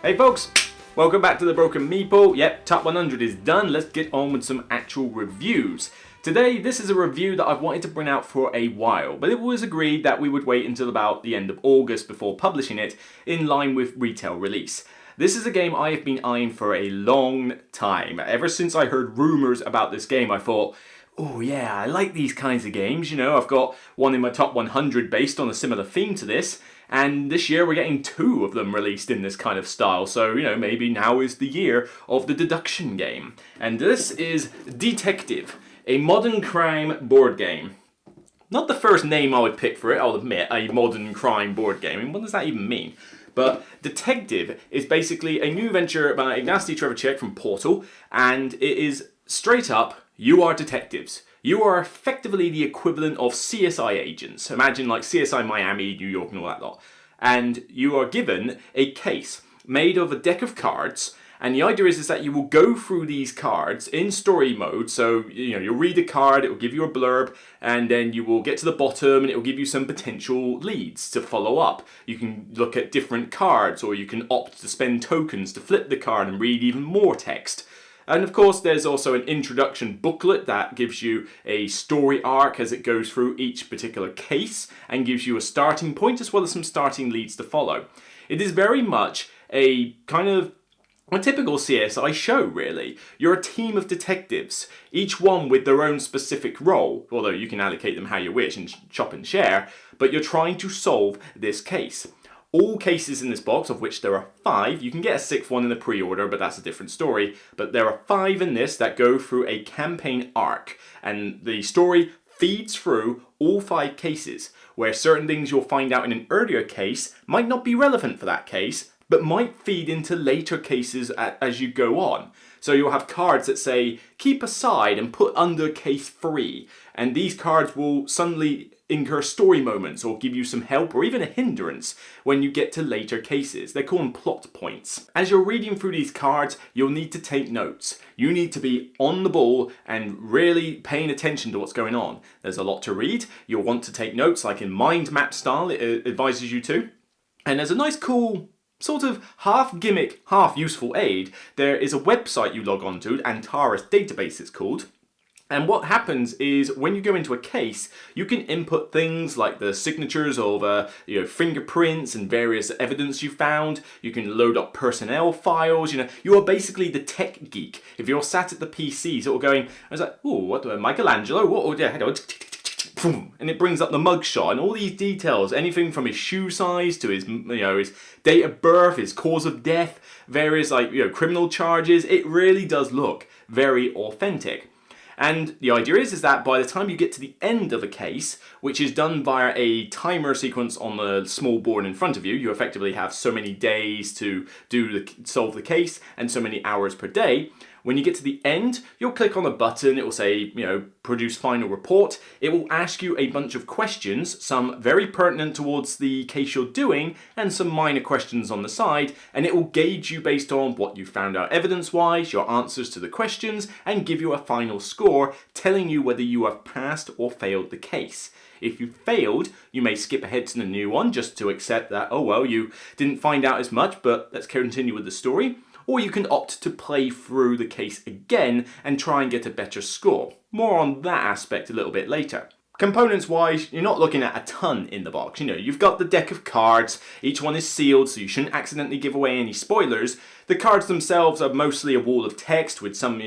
Hey folks, welcome back to the Broken Meeple. Yep, top 100 is done. Let's get on with some actual reviews. Today, this is a review that I've wanted to bring out for a while, but it was agreed that we would wait until about the end of August before publishing it, in line with retail release. This is a game I have been eyeing for a long time. Ever since I heard rumours about this game, I thought, oh yeah, I like these kinds of games. You know, I've got one in my top 100 based on a similar theme to this, and this year we're getting 2 of them released in this kind of style. So, you know, maybe now is the year of the Deduction game. And this is Detective, a modern crime board game. Not the first name I would pick for it, I'll admit, a modern crime board game. I mean, what does that even mean? But Detective is basically a new venture by Ignacy Trzewiczek from Portal, and it is straight up, you are detectives. You are effectively the equivalent of CSI agents. Imagine like CSI Miami, New York and all that lot. And you are given a case made of a deck of cards, and the idea is that you will go through these cards in story mode. So, you know, you'll read a card, it will give you a blurb, and then you will get to the bottom and it will give you some potential leads to follow up. You can look at different cards, or you can opt to spend tokens to flip the card and read even more text. And of course, there's also an introduction booklet that gives you a story arc as it goes through each particular case and gives you a starting point as well as some starting leads to follow. It is very much a kind of a typical CSI show, really. You're a team of detectives, each one with their own specific role, although you can allocate them how you wish and chop and share, but you're trying to solve this case. All cases in this box, of which there are 5, you can get a 6th one in the pre-order, but that's a different story, but there are 5 in this that go through a campaign arc, and the story feeds through all 5 cases, where certain things you'll find out in an earlier case might not be relevant for that case, but might feed into later cases as you go on. So you'll have cards that say, keep aside and put under case 3, and these cards will suddenly incur story moments or give you some help or even a hindrance when you get to later cases. They call them plot points. As you're reading through these cards, you'll need to take notes. You need to be on the ball and really paying attention to what's going on. There's a lot to read. You'll want to take notes, like in mind map style, it advises you to. And there's a nice cool sort of half gimmick, half useful aid. There is a website you log on to, Antares Database it's called. And what happens is when you go into a case, you can input things like the signatures of fingerprints and various evidence you found. You can load up personnel files. You know, you are basically the tech geek. If you're sat at the PC, sort of going, I was like, oh, what? Michelangelo? What? Oh, yeah, and it brings up the mugshot and all these details, anything from his shoe size to his, his date of birth, his cause of death, various criminal charges. It really does look very authentic. And the idea is that by the time you get to the end of a case, which is done via a timer sequence on the small board in front of you, you effectively have so many days to solve the case and so many hours per day. When you get to the end, you'll click on a button, it will say, produce final report. It will ask you a bunch of questions, some very pertinent towards the case you're doing, and some minor questions on the side, and it will gauge you based on what you found out evidence-wise, your answers to the questions, and give you a final score, telling you whether you have passed or failed the case. If you failed, you may skip ahead to the new one just to accept that, oh well, you didn't find out as much, but let's continue with the story. Or you can opt to play through the case again and try and get a better score. More on that aspect a little bit later. Components wise, you're not looking at a ton in the box. You've got the deck of cards, each one is sealed so you shouldn't accidentally give away any spoilers. The cards themselves are mostly a wall of text with some,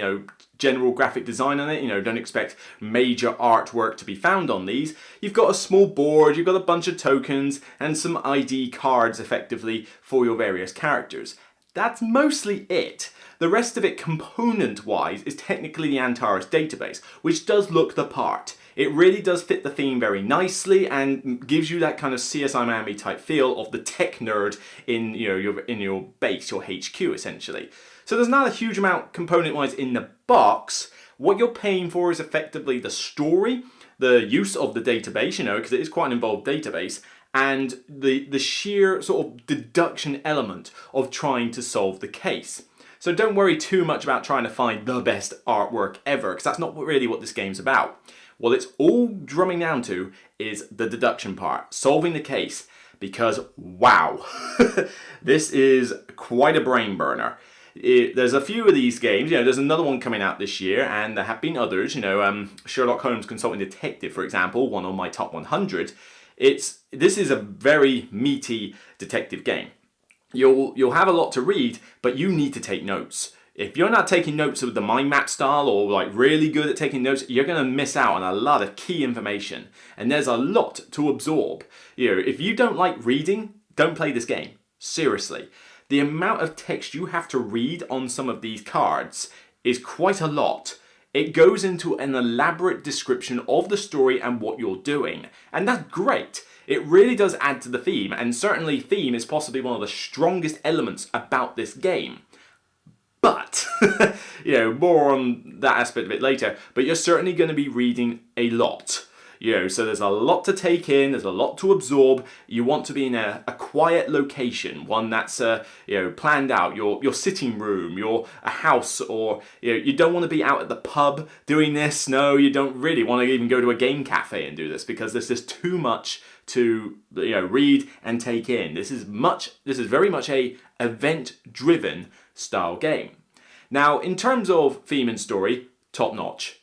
general graphic design on it. Don't expect major artwork to be found on these. You've got a small board, you've got a bunch of tokens and some ID cards effectively for your various characters. That's mostly it. The rest of it, component-wise, is technically the Antares database, which does look the part. It really does fit the theme very nicely and gives you that kind of CSI Miami type feel of the tech nerd in your base, your HQ essentially. So there's not a huge amount component-wise in the box. What you're paying for is effectively the story, the use of the database, because it is quite an involved database, and the sheer sort of deduction element of trying to solve the case. So don't worry too much about trying to find the best artwork ever, because that's not really what this game's about. What it's all drumming down to is the deduction part, solving the case. because wow, this is quite a brain burner. There's a few of these games, there's another one coming out this year, and there have been others, Sherlock Holmes Consulting Detective, for example, one on my top 100. This is a very meaty detective game. You'll have a lot to read, but you need to take notes. If you're not taking notes with the mind map style or like really good at taking notes, you're going to miss out on a lot of key information. And there's a lot to absorb. If you don't like reading, don't play this game. Seriously. The amount of text you have to read on some of these cards is quite a lot. It goes into an elaborate description of the story and what you're doing. And that's great. It really does add to the theme, and certainly theme is possibly one of the strongest elements about this game. But, more on that aspect of it later, but you're certainly going to be reading a lot. So there's a lot to take in, there's a lot to absorb. You want to be in a quiet location, one that's planned out, your sitting room, a house, or you don't want to be out at the pub doing this. No, you don't really want to even go to a game cafe and do this, because there's just too much to read and take in. This is very much a event-driven style game. Now, in terms of theme and story, top notch.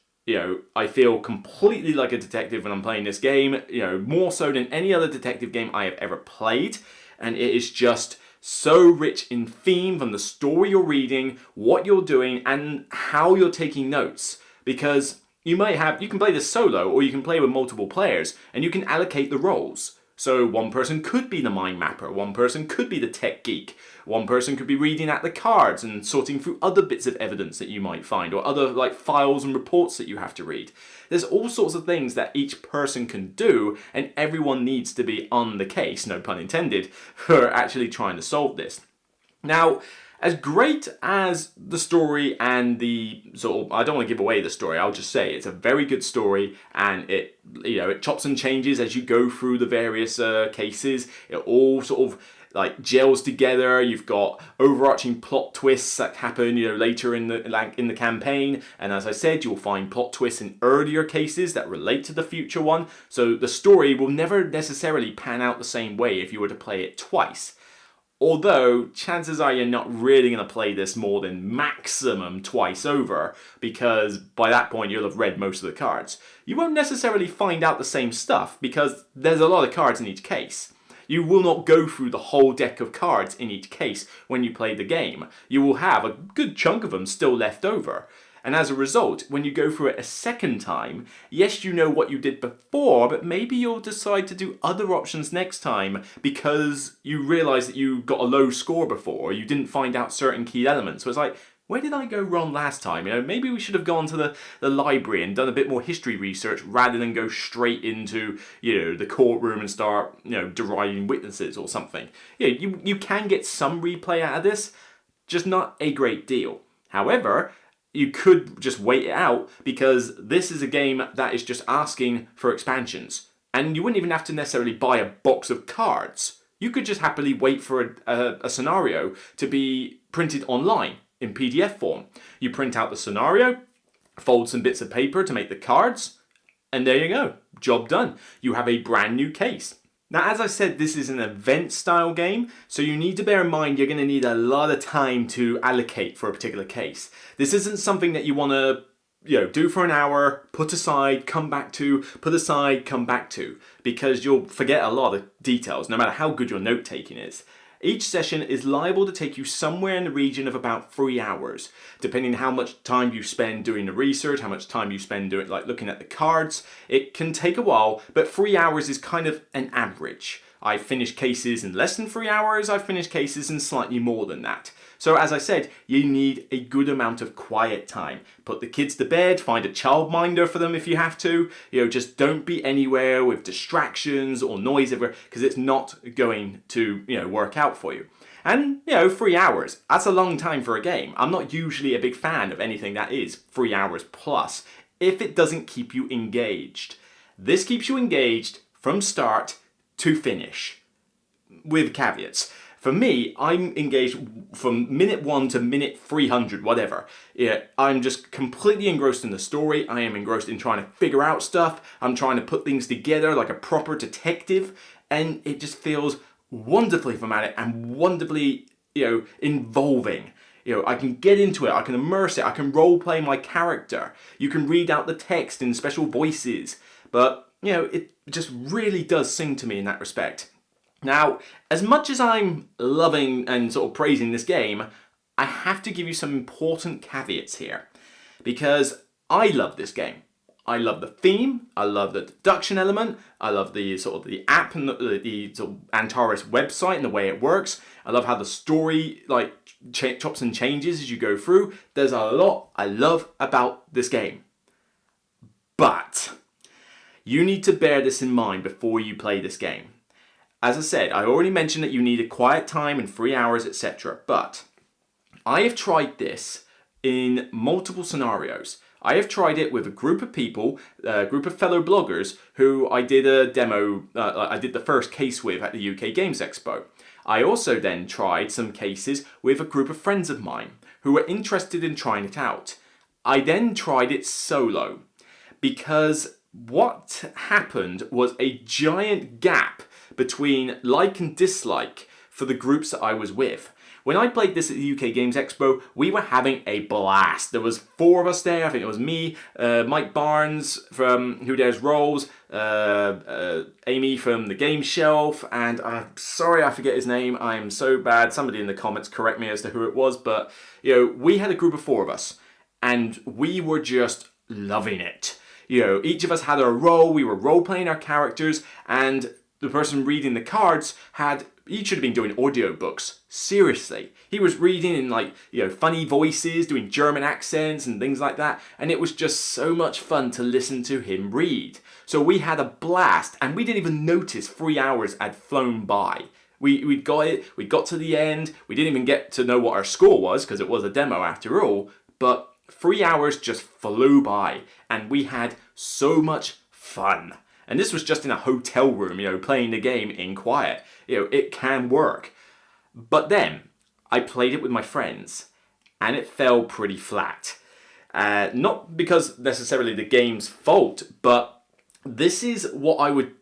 I feel completely like a detective when I'm playing this game, more so than any other detective game I have ever played. And it is just so rich in theme from the story you're reading, what you're doing, and how you're taking notes. Because you can play this solo, or you can play with multiple players, and you can allocate the roles. So one person could be the mind mapper, one person could be the tech geek, one person could be reading at the cards and sorting through other bits of evidence that you might find, or other like files and reports that you have to read. There's all sorts of things that each person can do, and everyone needs to be on the case, no pun intended, for actually trying to solve this. Now, as great as the story and the I don't want to give away the story, I'll just say it's a very good story, and it chops and changes as you go through the various cases. It all sort of like gels together. You've got overarching plot twists that happen later in the campaign, and as I said, you'll find plot twists in earlier cases that relate to the future one. So the story will never necessarily pan out the same way if you were to play it twice. Although, chances are you're not really going to play this more than maximum twice over, because by that point you'll have read most of the cards. You won't necessarily find out the same stuff, because there's a lot of cards in each case. You will not go through the whole deck of cards in each case when you play the game. You will have a good chunk of them still left over. And as a result, when you go through it a second time, yes, you know what you did before, but maybe you'll decide to do other options next time because you realise that you got a low score before, or you didn't find out certain key elements. So it's like, where did I go wrong last time? Maybe we should have gone to the library and done a bit more history research rather than go straight into, the courtroom and start, deriding witnesses or something. You can get some replay out of this, just not a great deal. However, you could just wait it out, because this is a game that is just asking for expansions. And you wouldn't even have to necessarily buy a box of cards. You could just happily wait for a scenario to be printed online in PDF form. You print out the scenario, fold some bits of paper to make the cards, and there you go. Job done. You have a brand new case. Now, as I said, this is an event-style game, so you need to bear in mind you're going to need a lot of time to allocate for a particular case. This isn't something that you want to, do for an hour, put aside, come back to, put aside, come back to, because you'll forget a lot of details, no matter how good your note-taking is. Each session is liable to take you somewhere in the region of about 3 hours, depending on how much time you spend doing the research, how much time you spend looking at the cards. It can take a while, but 3 hours is kind of an average. I've finished cases in less than 3 hours, I've finished cases in slightly more than that. So as I said, you need a good amount of quiet time. Put the kids to bed, find a childminder for them if you have to. Just don't be anywhere with distractions or noise everywhere, because it's not going to, work out for you. And, 3 hours, that's a long time for a game. I'm not usually a big fan of anything that is 3 hours plus, if it doesn't keep you engaged. This keeps you engaged from start to finish, with caveats. For me, I'm engaged from minute 1 to minute 300, whatever. I'm just completely engrossed in the story. I am engrossed in trying to figure out stuff. I'm trying to put things together like a proper detective. And it just feels wonderfully thematic and wonderfully, involving. I can get into it, I can immerse it, I can role play my character. You can read out the text in special voices. But, it just really does sing to me in that respect. Now, as much as I'm loving and sort of praising this game, I have to give you some important caveats here. Because I love this game. I love the theme, I love the deduction element, I love the sort of the app and the sort of Antares website and the way it works. I love how the story chops and changes as you go through. There's a lot I love about this game. But you need to bear this in mind before you play this game. As I said, I already mentioned that you need a quiet time and 3 hours, etc. But I have tried this in multiple scenarios. I have tried it with a group of people, a group of fellow bloggers who I did a demo, I did the first case with at the UK Games Expo. I also then tried some cases with a group of friends of mine who were interested in trying it out. I then tried it solo because what happened was a giant gap between like and dislike for the groups that I was with. When I played this at the UK Games Expo, we were having a blast. There was 4 of us there. I think it was me, Mike Barnes from Who Dares Rolls, Amy from the Game Shelf, and I'm sorry I forget his name. I am so bad. Somebody in the comments correct me as to who it was, but we had a group of 4 of us, and we were just loving it. Each of us had our role. We were role playing our characters, and the person reading the cards he should have been doing audiobooks. Seriously. He was reading in funny voices, doing German accents and things like that. And it was just so much fun to listen to him read. So we had a blast and we didn't even notice 3 hours had flown by. We got it, we got to the end. We didn't even get to know what our score was because it was a demo after all. But 3 hours just flew by and we had so much fun. And this was just in a hotel room, playing the game in quiet. It can work. But then, I played it with my friends, and it fell pretty flat. Not because necessarily the game's fault, but this is what I would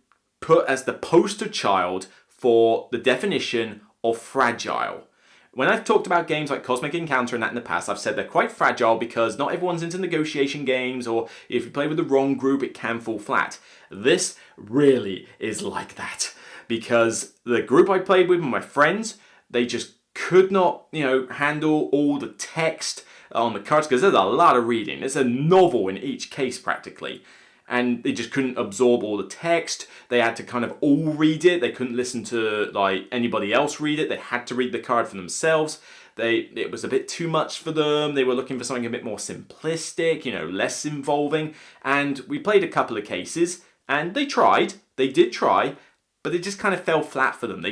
put as the poster child for the definition of fragile. When I've talked about games like Cosmic Encounter and that in the past, I've said they're quite fragile because not everyone's into negotiation games, or if you play with the wrong group, it can fall flat. This really is like that because the group I played with, my friends, they just could not, handle all the text on the cards because there's a lot of reading. It's a novel in each case practically. And they just couldn't absorb all the text. They had to kind of all read it. They couldn't listen to anybody else read it. They had to read the card for themselves. It was a bit too much for them. They were looking for something a bit more simplistic, less involving. And we played a couple of cases, and they did try, but it just kind of fell flat for them.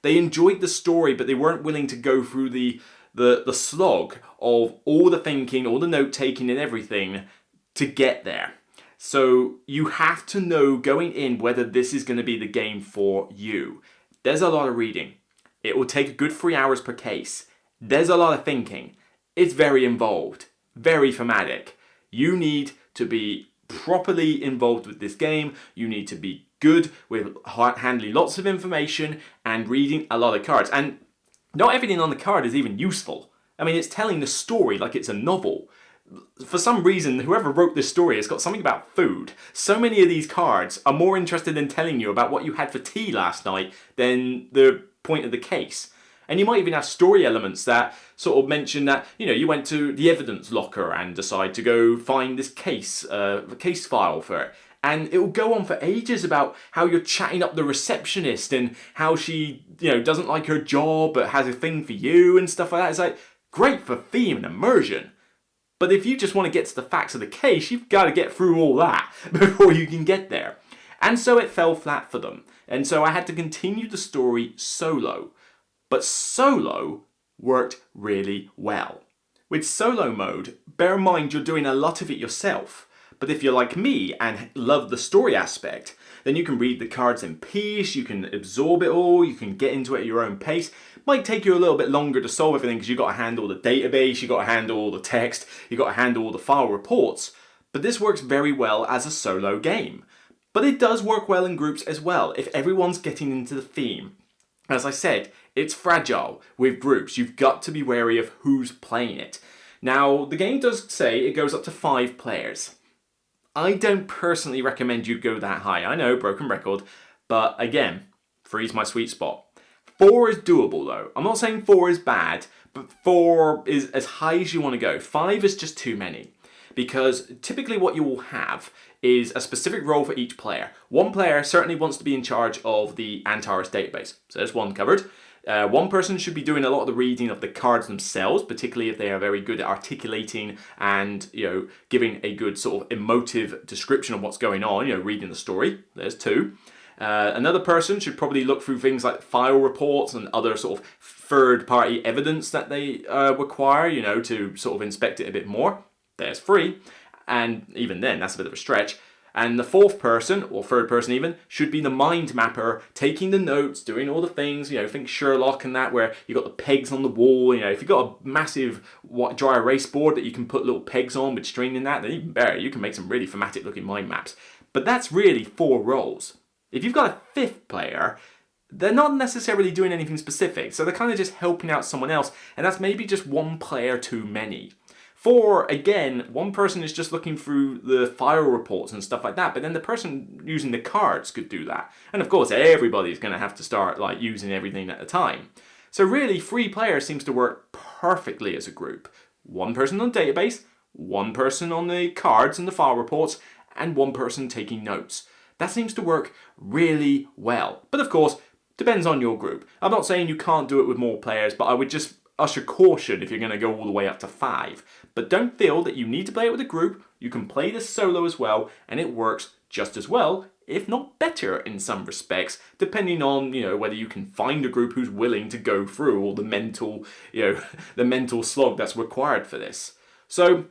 They enjoyed the story, but they weren't willing to go through the slog of all the thinking, all the note taking, and everything to get there. So you have to know going in whether this is going to be the game for you. There's a lot of reading. It will take a good 3 hours per case. There's a lot of thinking. It's very involved, very thematic. You need to be properly involved with this game. You need to be good with handling lots of information and reading a lot of cards. And not everything on the card is even useful. I mean, it's telling the story like it's a novel. For some reason, whoever wrote this story has got something about food. So many of these cards are more interested in telling you about what you had for tea last night than the point of the case. And you might even have story elements that sort of mention that, you went to the evidence locker and decide to go find this case, the case file for it. And it will go on for ages about how you're chatting up the receptionist and how she, doesn't like her job but has a thing for you and stuff like that. It's like, great for theme and immersion. But if you just want to get to the facts of the case, you've got to get through all that before you can get there. And so it fell flat for them. And so I had to continue the story solo. But solo worked really well. With solo mode, bear in mind you're doing a lot of it yourself. But if you're like me and love the story aspect, then you can read the cards in peace, you can absorb it all, you can get into it at your own pace. Might take you a little bit longer to solve everything because you've got to handle the database, you've got to handle all the text, you've got to handle all the file reports. But this works very well as a solo game. But it does work well in groups as well if everyone's getting into the theme. As I said, it's fragile with groups. You've got to be wary of who's playing it. Now, the game does say it goes up to 5 players. I don't personally recommend you go that high. I know, broken record, but again, 3's my sweet spot. 4 is doable though. I'm not saying 4 is bad, but 4 is as high as you want to go. 5 is just too many. Because typically what you will have is a specific role for each player. One player certainly wants to be in charge of the Antares database. So there's one covered. One person should be doing a lot of the reading of the cards themselves, particularly if they are very good at articulating and giving a good sort of emotive description of what's going on, reading the story. There's 2. Another person should probably look through things like file reports and other sort of third-party evidence that they require, to sort of inspect it a bit more. There's 3, and even then, that's a bit of a stretch. And the 4th person, or 3rd person even, should be the mind mapper, taking the notes, doing all the things, think Sherlock and that, where you've got the pegs on the wall. If you've got a massive dry erase board that you can put little pegs on with string in that, then even better, you can make some really thematic looking mind maps. But that's really 4 roles. If you've got a 5th player, they're not necessarily doing anything specific, so they're kind of just helping out someone else, and that's maybe just one player too many. 4, again, one person is just looking through the file reports and stuff like that, but then the person using the cards could do that. And of course, everybody's going to have to start using everything at a time. So really, 3 players seems to work perfectly as a group. One person on the database, one person on the cards and the file reports, and one person taking notes. That seems to work really well. But of course, depends on your group. I'm not saying you can't do it with more players, but I would just usher caution if you're going to go all the way up to 5. But don't feel that you need to play it with a group. You can play this solo as well, and it works just as well, if not better in some respects, depending on whether you can find a group who's willing to go through all the mental the mental slog that's required for this. So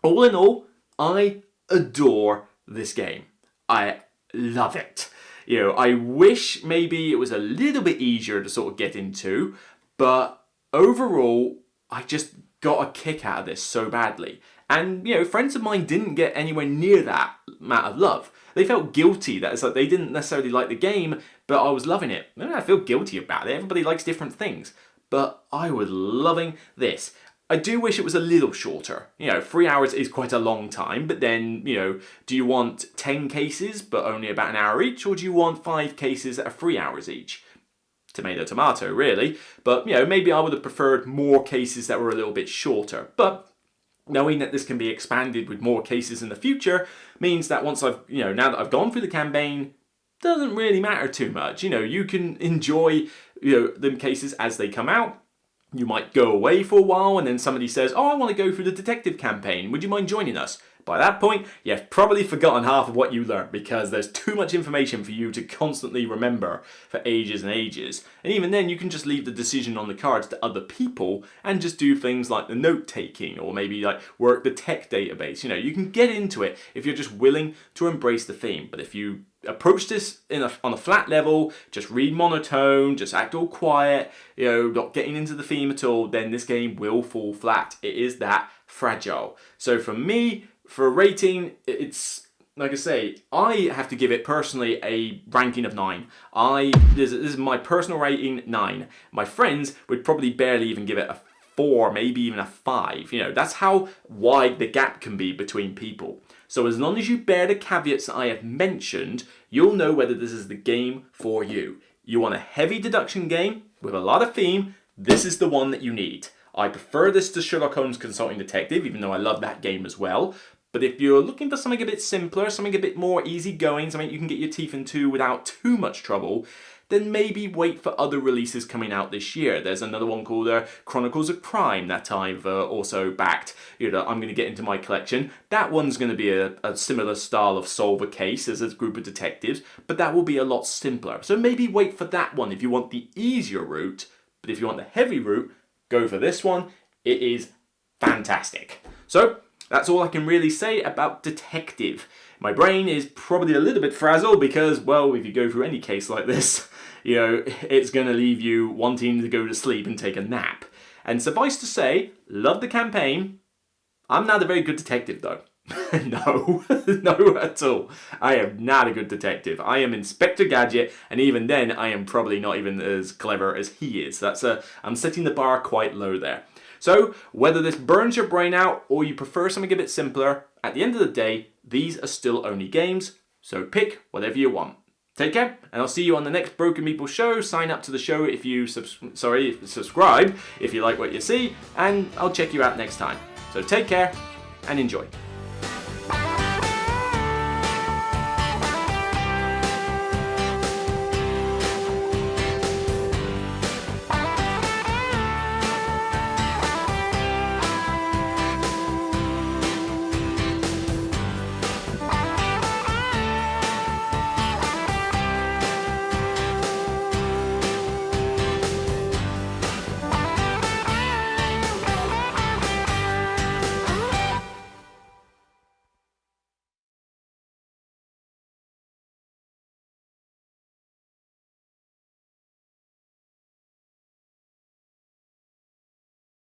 all in all, I adore this game. I love it. I wish maybe it was a little bit easier to sort of get into, but overall, I just got a kick out of this so badly. And, friends of mine didn't get anywhere near that amount of love. They felt guilty that it's like they didn't necessarily like the game, but I was loving it. I feel guilty about it. Everybody likes different things. But I was loving this. I do wish it was a little shorter. 3 hours is quite a long time, but then, do you want 10 cases but only about an hour each, or do you want 5 cases that are 3 hours each? Tomato, tomato, really. But, maybe I would have preferred more cases that were a little bit shorter. But knowing that this can be expanded with more cases in the future means that once I've, now that I've gone through the campaign, doesn't really matter too much. You can enjoy, them cases as they come out. You might go away for a while and then somebody says, oh, I want to go through the detective campaign. Would you mind joining us? By that point, you've probably forgotten half of what you learned because there's too much information for you to constantly remember for ages and ages. And even then, you can just leave the decision on the cards to other people and just do things like the note-taking or maybe work the tech database. You can get into it if you're just willing to embrace the theme. But if you approach this on a flat level, just read monotone, just act all quiet, not getting into the theme at all, then this game will fall flat. It is that fragile. So for me, for a rating, it's, like I say, I have to give it personally a ranking of 9. This is my personal rating, 9. My friends would probably barely even give it a 4, maybe even a 5. That's how wide the gap can be between people. So as long as you bear the caveats that I have mentioned, you'll know whether this is the game for you. You want a heavy deduction game with a lot of theme, this is the one that you need. I prefer this to Sherlock Holmes Consulting Detective, even though I love that game as well. But if you're looking for something a bit simpler, something a bit more easygoing, something you can get your teeth into without too much trouble, then maybe wait for other releases coming out this year. There's another one called Chronicles of Crime that I've also backed. I'm going to get into my collection. That one's going to be a similar style of solve a case as a group of detectives, but that will be a lot simpler. So maybe wait for that one if you want the easier route, but if you want the heavy route, go for this one. It is fantastic. So that's all I can really say about Detective. My brain is probably a little bit frazzled because, well, if you go through any case like this, it's going to leave you wanting to go to sleep and take a nap. And suffice to say, love the campaign. I'm not a very good detective, though. No, no at all. I am not a good detective. I am Inspector Gadget, and even then, I am probably not even as clever as he is. I'm setting the bar quite low there. So, whether this burns your brain out or you prefer something a bit simpler, at the end of the day, these are still only games, so pick whatever you want. Take care, and I'll see you on the next Broken Meeple show. Sign up to the show if you subscribe if you like what you see, and I'll check you out next time. So take care and enjoy.